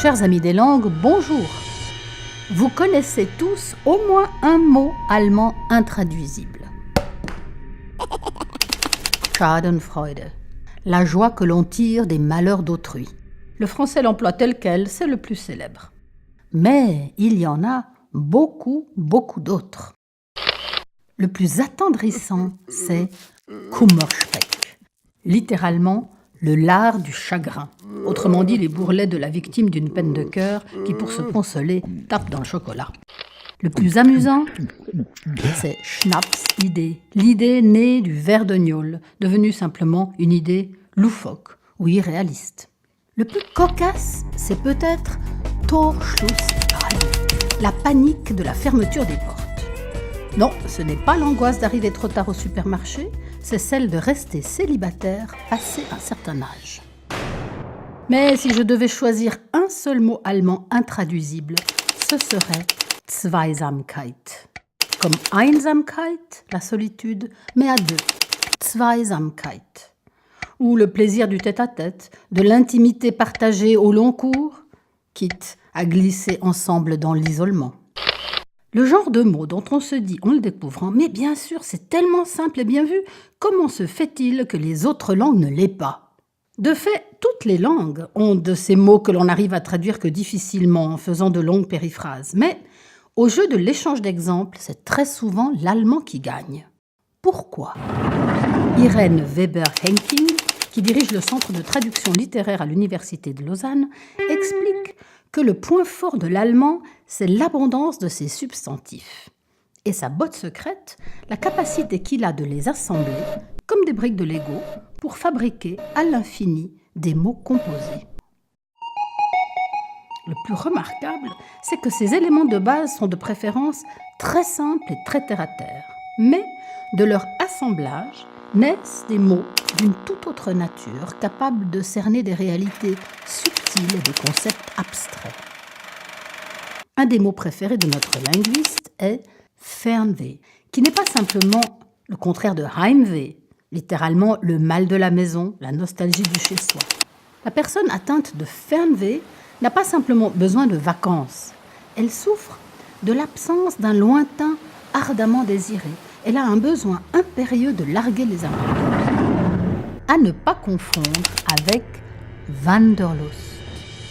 Chers amis des langues, bonjour. Vous connaissez tous au moins un mot allemand intraduisible. Schadenfreude, la joie que l'on tire des malheurs d'autrui. Le français l'emploie tel quel, c'est le plus célèbre. Mais il y en a beaucoup d'autres. Le plus attendrissant, c'est Kummerspeck, littéralement le lard du chagrin. Autrement dit, les bourrelets de la victime d'une peine de cœur qui, pour se consoler, tape dans le chocolat. Le plus amusant, c'est Schnapsidee, l'idée née du verre de gnôle, devenue simplement une idée loufoque ou irréaliste. Le plus cocasse, c'est peut-être Torschlussrein, la panique de la fermeture des portes. Non, ce n'est pas l'angoisse d'arriver trop tard au supermarché, c'est celle de rester célibataire passé un certain âge. Mais si je devais choisir un seul mot allemand intraduisible, ce serait Zweisamkeit. Comme Einsamkeit, la solitude, mais à deux. Zweisamkeit. Ou le plaisir du tête-à-tête, de l'intimité partagée au long cours, quitte à glisser ensemble dans l'isolement. Le genre de mot dont on se dit en le découvrant, mais bien sûr, c'est tellement simple et bien vu, comment se fait-il que les autres langues ne l'aient pas ? De fait, toutes les langues ont de ces mots que l'on n'arrive à traduire que difficilement en faisant de longues périphrases. Mais au jeu de l'échange d'exemples, c'est très souvent l'allemand qui gagne. Pourquoi ? Irène Weber-Henking, qui dirige le Centre de traduction littéraire à l'Université de Lausanne, explique que le point fort de l'allemand, c'est l'abondance de ses substantifs. Et sa botte secrète, la capacité qu'il a de les assembler, comme des briques de Lego, pour fabriquer à l'infini des mots composés. Le plus remarquable, c'est que ces éléments de base sont de préférence très simples et très terre-à-terre. Mais de leur assemblage naissent des mots d'une toute autre nature, capables de cerner des réalités subtiles et des concepts abstraits. Un des mots préférés de notre linguiste est Fernweh, qui n'est pas simplement le contraire de Heimweh, littéralement le mal de la maison, la nostalgie du chez-soi. La personne atteinte de Fernweh n'a pas simplement besoin de vacances. Elle souffre de l'absence d'un lointain ardemment désiré. Elle a un besoin impérieux de larguer les amours. À ne pas confondre avec Wanderlust,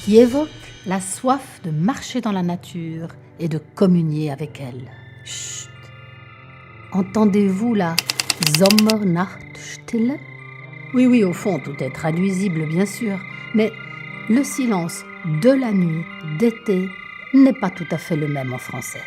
qui évoque la soif de marcher dans la nature et de communier avec elle. Chut. Entendez-vous la Sommernachtstille ? Oui, au fond, tout est traduisible, bien sûr, mais le silence de la nuit d'été n'est pas tout à fait le même en français.